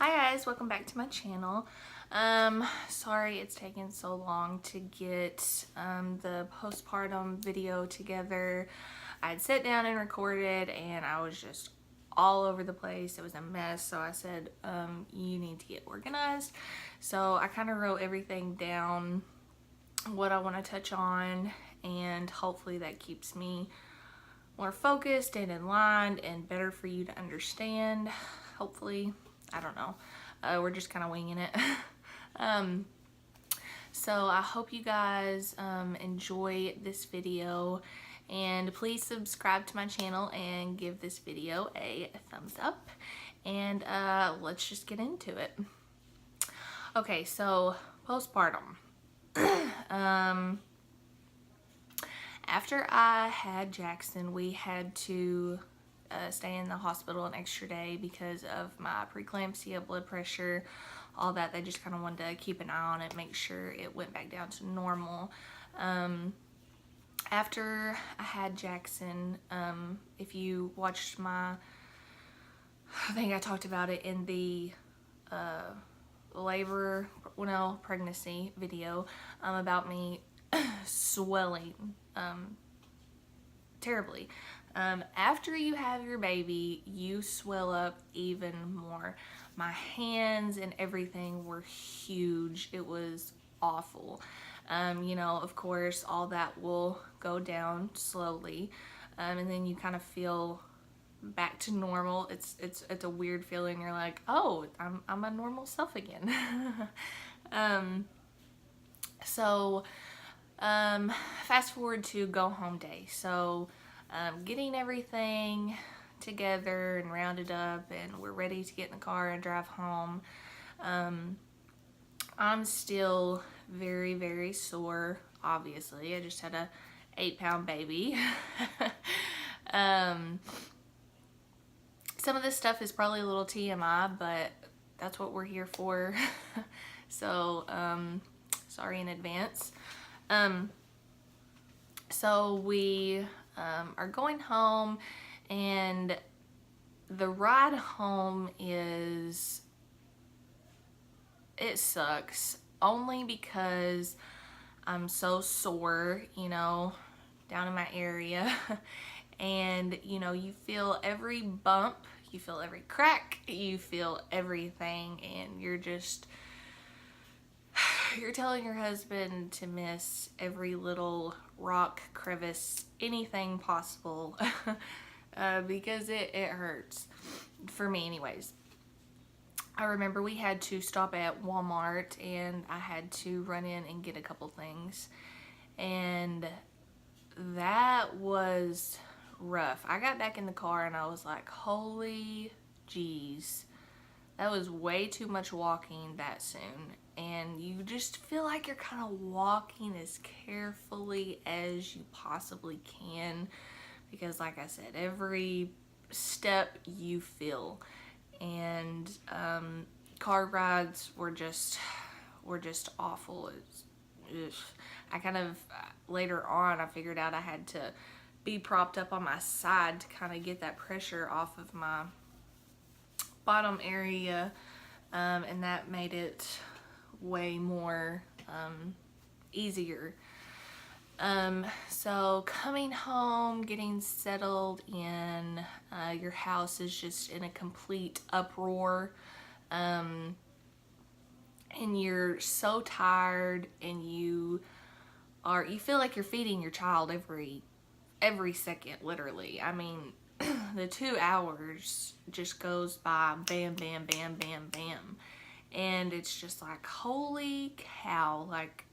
Hi guys, welcome back to my channel. Sorry it's taken so long to get the postpartum video together. I'd sat down and recorded and I was just all over the place. It was a mess, so I said, you need to get organized. So I kind of wrote everything down, what I want to touch on, and hopefully that keeps me more focused and in line and better for you to understand. Hopefully, I don't know. We're just kind of winging it. So I hope you guys enjoy this video, and please subscribe to my channel and give this video a thumbs up, and let's just get into it. Okay, so postpartum. After I had Jackson, we had to stay in the hospital an extra day because of my preeclampsia, blood pressure, all that. They just kind of wanted to keep an eye on it, make sure it went back down to normal. After I had Jackson, if you watched my, I think I talked about it in the pregnancy video about me swelling terribly. After you have your baby, you swell up even more. My hands and everything were huge. It was awful. You know, of course, all that will go down slowly, and then you kind of feel back to normal. It's a weird feeling. You're like, oh, I'm a normal self again. So fast forward to go home day. So getting everything together and rounded up, and we're ready to get in the car and drive home. I'm still very, very sore, obviously. I just had a 8-pound baby. Some of this stuff is probably a little TMI, but that's what we're here for. So sorry in advance. So we are going home, and the ride home it sucks, only because I'm so sore, you know, down in my area. And you know, you feel every bump, you feel every crack, you feel everything, and you're telling your husband to miss every little rock, crevice, anything possible, because it hurts, for me anyways. I remember we had to stop at Walmart, and I had to run in and get a couple things, and that was rough. I got back in the car and I was like, holy jeez, that was way too much walking that soon. And you just feel like you're kind of walking as carefully as you possibly can, because like I said, every step you feel. And car rides were just awful. I kind of later on I figured out I had to be propped up on my side to kind of get that pressure off of my bottom area, and that made it way more easier. So coming home, getting settled in, your house is just in a complete uproar, and you're so tired, and you feel like you're feeding your child every second, literally. I mean, the 2 hours just goes by bam, bam, bam, bam, bam. And it's just like, holy cow, like,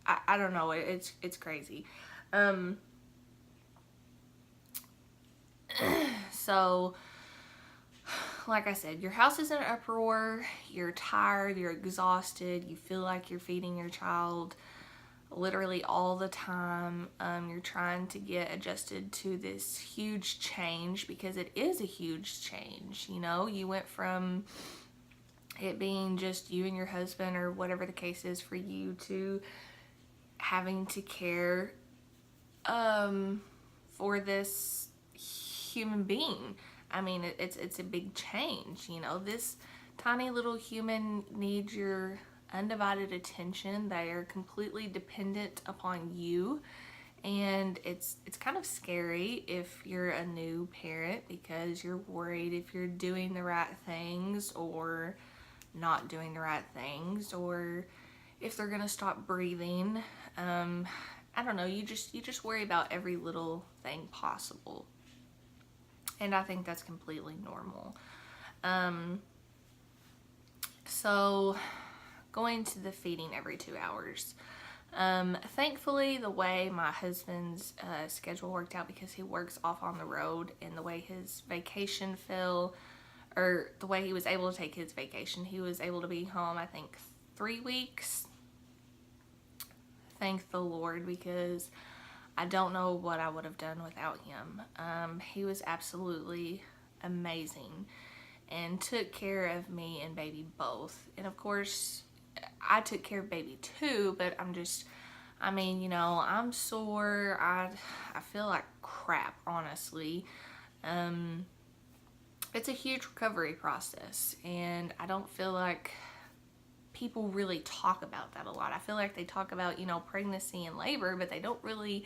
I don't know, it's crazy. So, like I said, your house is in an uproar, you're tired, you're exhausted, you feel like you're feeding your child literally all the time. You're trying to get adjusted to this huge change, because it is a huge change. You know, you went from it being just you and your husband, or whatever the case is for you, to having to care for this human being. I mean, it's a big change. You know, this tiny little human needs your undivided attention. They are completely dependent upon you, and it's kind of scary if you're a new parent because you're worried if you're doing the right things or not doing the right things, or if they're gonna stop breathing. I don't know. You just worry about every little thing possible, and I think that's completely normal. So going to the feeding every 2 hours. Thankfully, the way my husband's schedule worked out, because he works off on the road, and the way his vacation fell, or the way he was able to take his vacation, he was able to be home, I think, 3 weeks. Thank the Lord, because I don't know what I would have done without him. He was absolutely amazing and took care of me and baby both. And of course, I took care of baby too, but I mean, you know, I'm sore. I feel like crap, honestly. It's a huge recovery process, and I don't feel like people really talk about that a lot. I feel like they talk about, you know, pregnancy and labor, but they don't really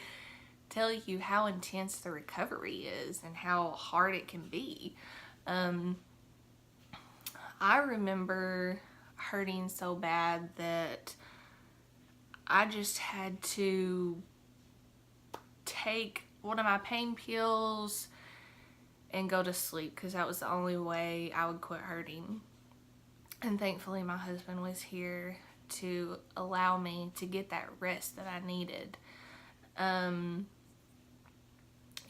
tell you how intense the recovery is and how hard it can be. I remember hurting so bad that I just had to take one of my pain pills and go to sleep, because that was the only way I would quit hurting. And thankfully my husband was here to allow me to get that rest that I needed. You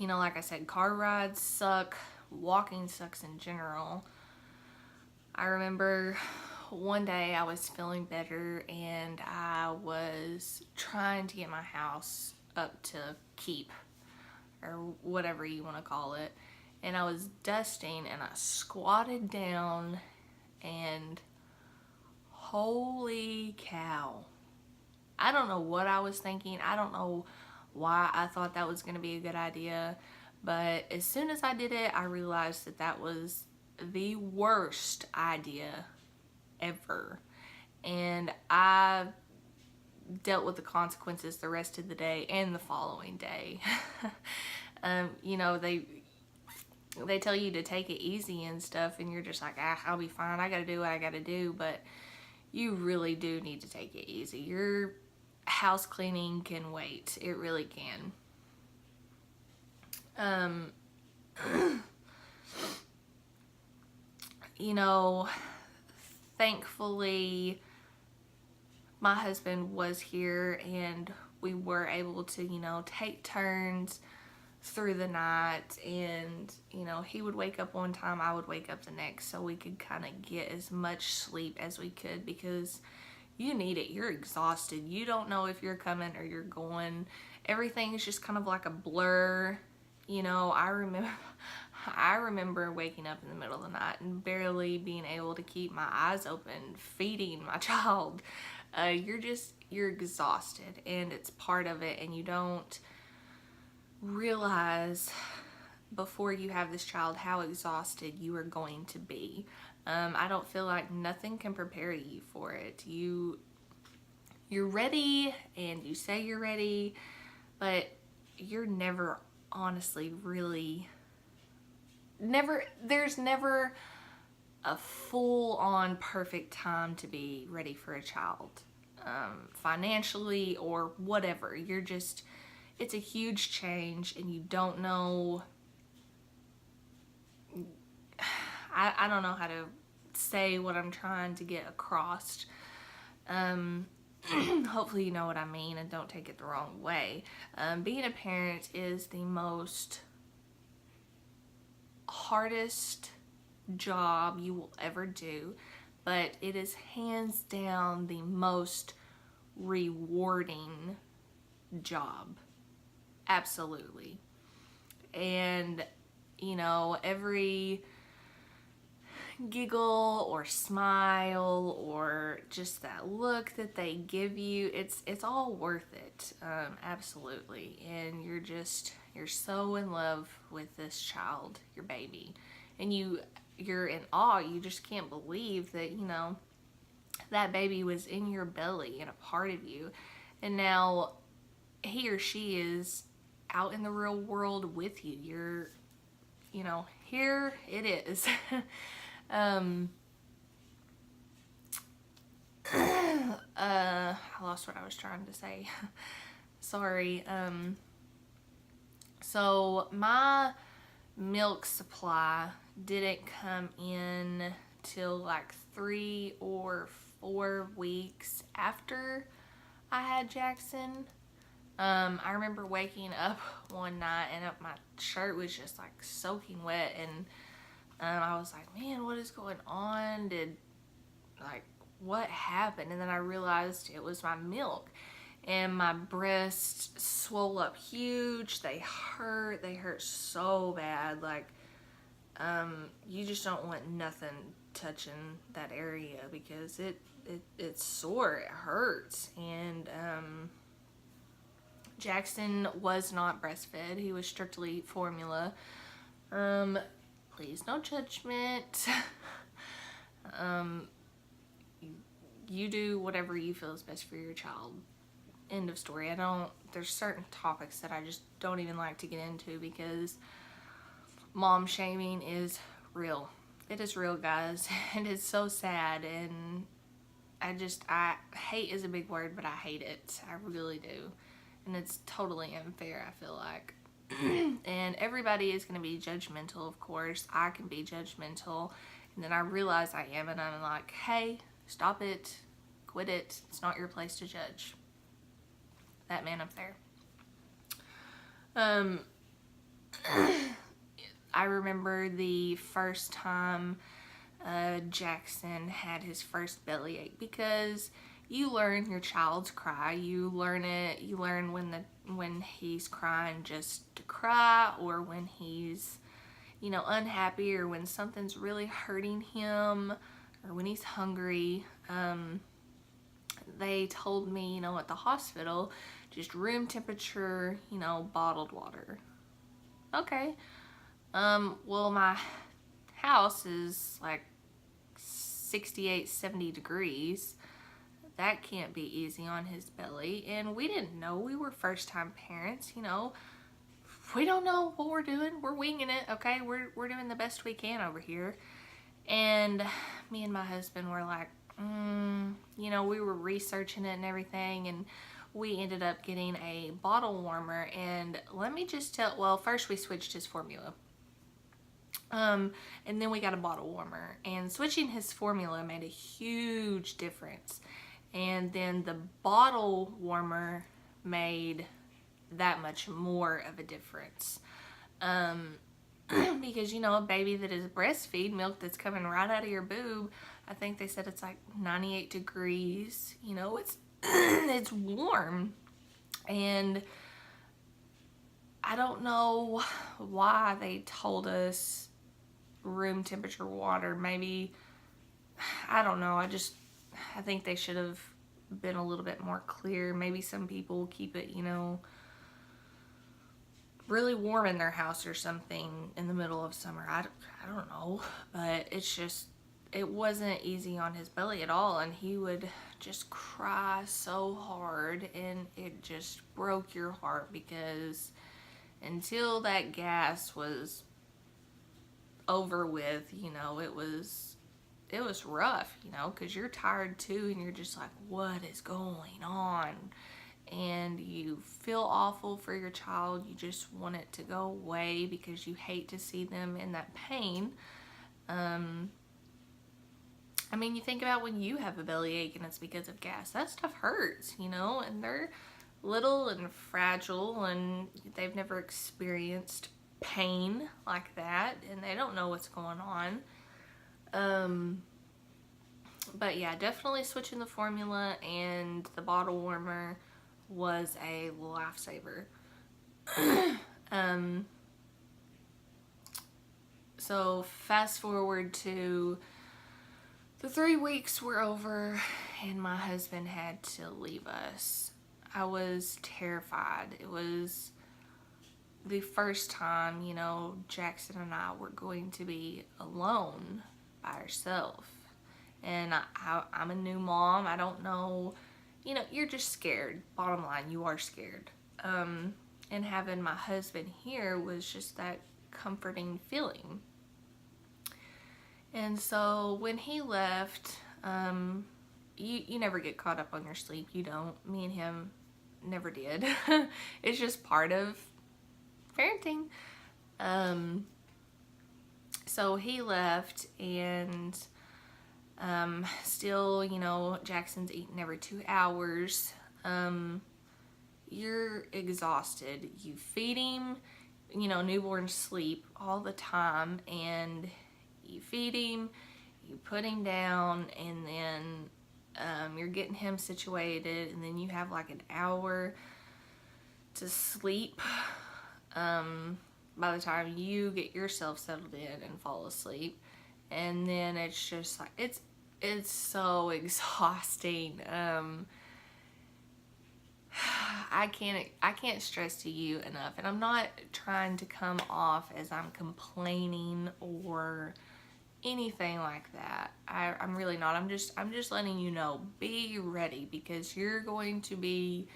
know, like I said, car rides suck. Walking sucks in general. I remember one day I was feeling better, and I was trying to get my house up to keep, or whatever you want to call it. And I was dusting, and I squatted down, and holy cow. I don't know what I was thinking. I don't know why I thought that was going to be a good idea. But as soon as I did it, I realized that that was the worst idea ever. And I dealt with the consequences the rest of the day and the following day. You know, they tell you to take it easy and stuff, and you're just like, I'll be fine. I got to do what I got to do. But you really do need to take it easy. Your house cleaning can wait. It really can. You know, thankfully, my husband was here, and we were able to, you know, take turns through the night. And, you know, he would wake up one time, I would wake up the next, so we could kind of get as much sleep as we could, because you need it. You're exhausted. You don't know if you're coming or you're going. Everything is just kind of like a blur. You know, I remember waking up in the middle of the night and barely being able to keep my eyes open, feeding my child. You're exhausted, and it's part of it, and you don't realize before you have this child how exhausted you are going to be. I don't feel like nothing can prepare you for it. You're ready, and you say you're ready, but you're never honestly really there's never a full-on perfect time to be ready for a child, financially or whatever. It's a huge change, and you don't know, I don't know how to say what I'm trying to get across. Hopefully you know what I mean and don't take it the wrong way. Being a parent is the most hardest job you will ever do, but it is hands down the most rewarding job. Absolutely. And, you know, every giggle or smile or just that look that they give you, it's all worth it. Absolutely. And you're so in love with this child, your baby, and you're in awe. You just can't believe that, that baby was in your belly and a part of you. And now he or she is out in the real world with you. Here it is. I lost what I was trying to say. Sorry. So my milk supply didn't come in till like 3 or 4 weeks after I had Jackson. I remember waking up one night and my shirt was just like soaking wet, and I was like, man, what is going on? What happened? And then I realized it was my milk, and my breasts swole up huge. They hurt so bad. You just don't want nothing touching that area because it's sore, it hurts. And Jackson was not breastfed. He was strictly formula. Please, no judgment. You do whatever you feel is best for your child. End of story. There's certain topics that I just don't even like to get into because mom shaming is real. It is real, guys. It is so sad, and I hate is a big word, but I hate it. I really do. And it's totally unfair, I feel like. And everybody is going to be judgmental, of course. I can be judgmental. And then I realize I am, and I'm like, hey, stop it. Quit it. It's not your place to judge. That man up there. I remember the first time Jackson had his first bellyache, because you learn your child's cry. You learn it. You learn when he's crying just to cry, or when he's, unhappy, or when something's really hurting him, or when he's hungry. They told me, at the hospital, just room temperature, bottled water. Okay. Well, my house is like 68, 70 degrees. That can't be easy on his belly. And we didn't know. We were first-time parents, We don't know what we're doing. We're winging it, okay? We're doing the best we can over here. And me and my husband were like, we were researching it and everything, and we ended up getting a bottle warmer. And let me just first we switched his formula. And then we got a bottle warmer, and switching his formula made a huge difference. And then the bottle warmer made that much more of a difference. Because, a baby that is breastfeed, milk that's coming right out of your boob, I think they said it's like 98 degrees. It's it's warm. And I don't know why they told us room temperature water. Maybe, I don't know. I think they should have been a little bit more clear. Maybe some people keep it, really warm in their house or something in the middle of summer. I don't know. But it wasn't easy on his belly at all. And he would just cry so hard, and it just broke your heart, because until that gas was over with, it was rough, because you're tired too, and you're just like, what is going on? And you feel awful for your child. You just want it to go away because you hate to see them in that pain. You think about when you have a bellyache and it's because of gas. That stuff hurts, and they're little and fragile, and they've never experienced pain like that, and they don't know what's going on. But yeah, definitely switching the formula and the bottle warmer was a lifesaver. So fast forward to the 3 weeks were over, and my husband had to leave us. I was terrified. It was the first time, you know, Jackson and I were going to be alone by ourselves. And I'm a new mom. I don't know, you know, you're just scared. Bottom line, you are scared. And having my husband here was just that comforting feeling. And so when he left, you never get caught up on your sleep. You don't. Me and him never did. It's just part of parenting. So he left, and still, you know, Jackson's eating every 2 hours. You're exhausted. You feed him, you know, newborns sleep all the time, and you feed him, you put him down, and then you're getting him situated, and then you have like an hour to sleep by the time you get yourself settled in and fall asleep. And then it's just like it's so exhausting. I can't stress to you enough, and I'm not trying to come off as I'm complaining or anything like that. I'm really not. I'm just letting you know, be ready, because you're going to be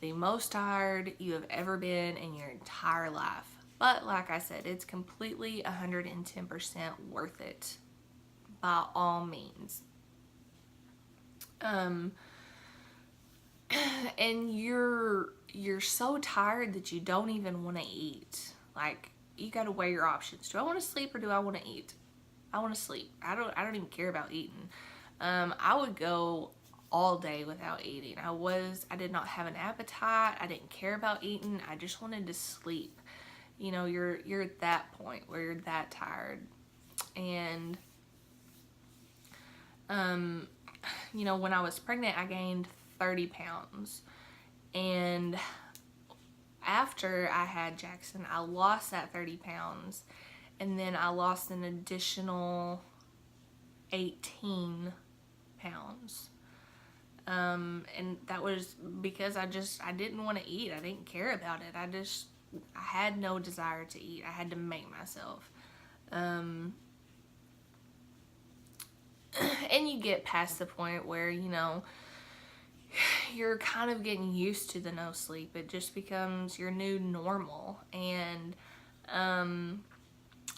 the most tired you have ever been in your entire life. But like I said, it's completely 110% worth it by all means. And you're so tired that you don't even want to eat. Like, you got to weigh your options. Do I want to sleep or do I want to eat? I want to sleep. I don't even care about eating. I would go all day without eating. I did not have an appetite. I didn't care about eating. I just wanted to sleep. You know, you're at that point where you're that tired. And you know, when I was pregnant, I gained 30 pounds. And after I had Jackson, I lost that 30 pounds. And then I lost an additional 18 pounds. And that was because I didn't want to eat. I didn't care about it. I had no desire to eat. I had to make myself. And you get past the point where, you know, you're kind of getting used to the no sleep. It just becomes your new normal. And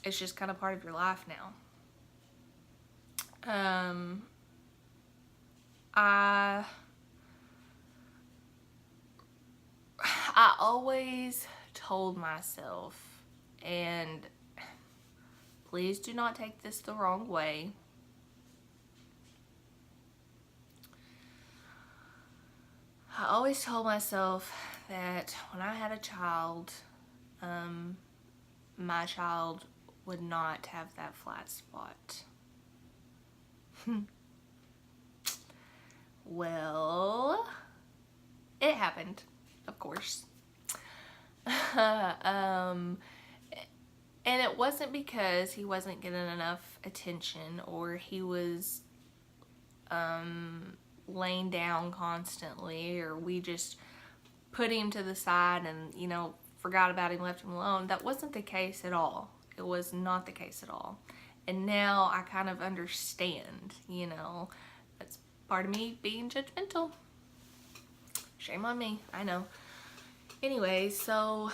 it's just kind of part of your life now. I always told myself, and please do not take this the wrong way, I always told myself that when I had a child, my child would not have that flat spot. Well, it happened, of course. And it wasn't because he wasn't getting enough attention or he was laying down constantly, or we just put him to the side and, you know, forgot about him, left him alone. That wasn't the case at all. It was not the case at all. And now I kind of understand, you know, that's part of me being judgmental. Shame on me, I know. Anyway, so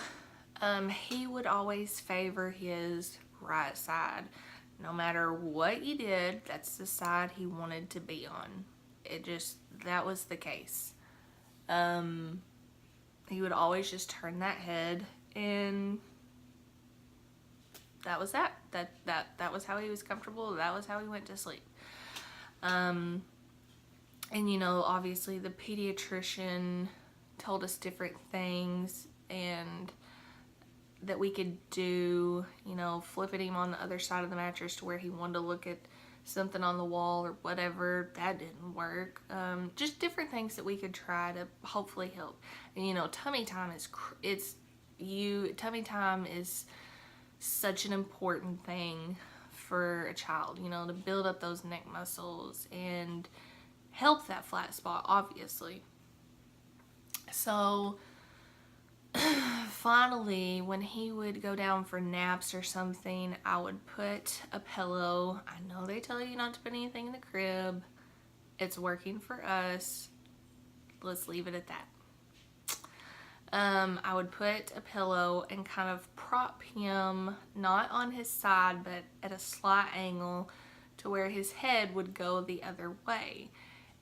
he would always favor his right side. No matter what you did, that's the side he wanted to be on. That was the case. He would always just turn that head, and that was that. That was how he was comfortable. That was how he went to sleep. And you know, obviously the pediatrician told us different things and that we could do, you know, flipping him on the other side of the mattress to where he wanted to look at something on the wall or whatever. That didn't work. Just different things that we could try to hopefully help. And you know, tummy time is such an important thing for a child, you know, to build up those neck muscles and help that flat spot, obviously. So finally, when he would go down for naps or something, I would put a pillow. I know they tell you not to put anything in the crib. It's working for us. Let's leave it at that. I would put a pillow and kind of prop him, not on his side, but at a slight angle to where his head would go the other way.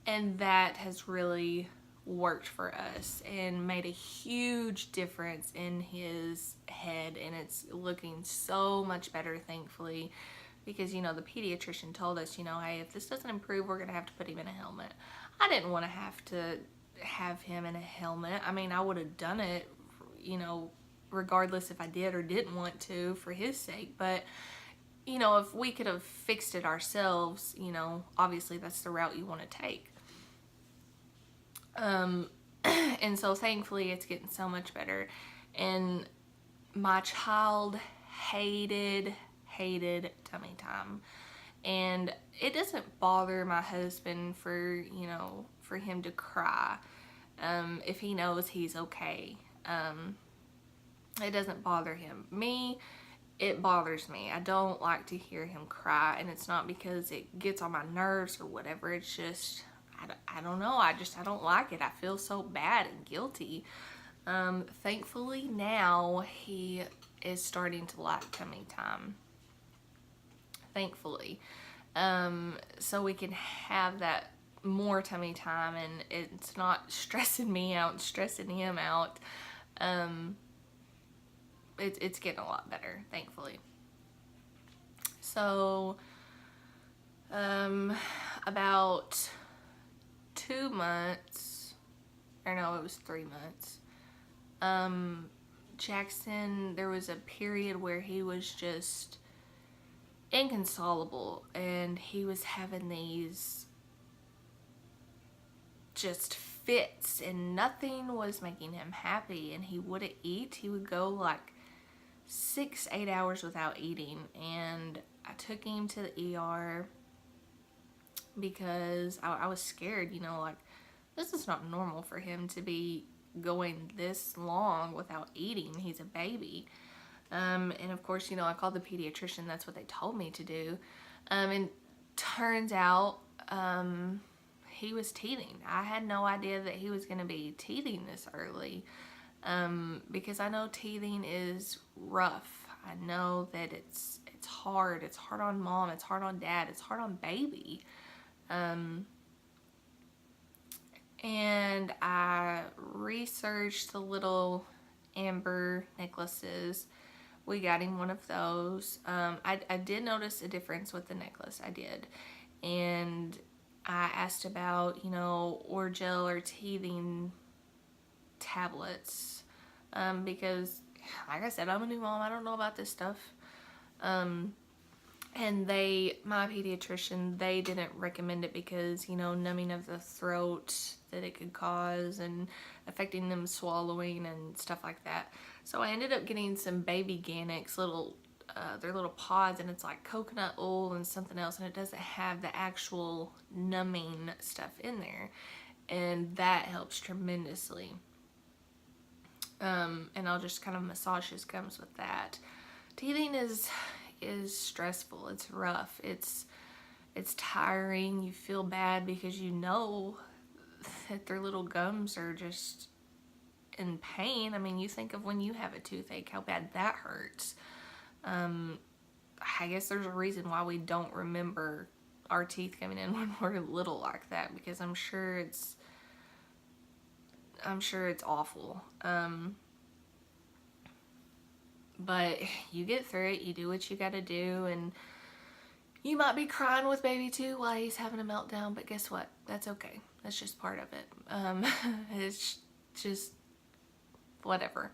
And that has really worked for us and made a huge difference in his head, and it's looking so much better, thankfully, because the pediatrician told us, hey, if this doesn't improve, we're gonna have to put him in a helmet. I didn't want to have him in a helmet. I mean, I would have done it, regardless if I did or didn't want to, for his sake, but if we could have fixed it ourselves, obviously that's the route you want to take. And so thankfully it's getting so much better. And my child hated tummy time. And it doesn't bother my husband for him to cry. If he knows he's okay. It doesn't bother him. Me, it bothers me. I don't like to hear him cry, and it's not because it gets on my nerves or whatever. It's just, I don't know. I don't like it. I feel so bad and guilty. Thankfully now he is starting to like tummy time. Thankfully. So we can have that more tummy time, and it's not stressing me out and stressing him out. It's getting a lot better, thankfully. So, about 2 months, or no, it was 3 months, Jackson, there was a period where he was just inconsolable, and he was having these just fits, and nothing was making him happy, and he wouldn't eat. He would go like 6-8 hours without eating, and I took him to the ER because I was scared, like, this is not normal for him to be going this long without eating. He's a baby. And of course, I called the pediatrician. That's what they told me to do. And turns out, he was teething. I had no idea that he was going to be teething this early, because I know teething is rough. I know that it's hard. It's hard on mom. It's hard on dad. It's hard on baby. And I researched the little amber necklaces. We got him one of those. I did notice a difference with the necklace. I did. And I asked about, Orgel or teething tablets, because, like I said, I'm a new mom. I don't know about this stuff. And my pediatrician, they didn't recommend it because, numbing of the throat that it could cause and affecting them swallowing and stuff like that. So I ended up getting some baby Gannex, their little pods, and it's like coconut oil and something else, and it doesn't have the actual numbing stuff in there, and that helps tremendously. And I'll just kind of massage his gums with that. Teething is stressful. It's rough. It's tiring. You feel bad because that their little gums are just in pain. I mean, you think of when you have a toothache, how bad that hurts. I guess there's a reason why we don't remember our teeth coming in when we're little like that, because I'm sure it's awful. But you get through it. You do what you gotta do, and you might be crying with baby too while he's having a meltdown, but guess what? That's okay. That's just part of it. It's just whatever.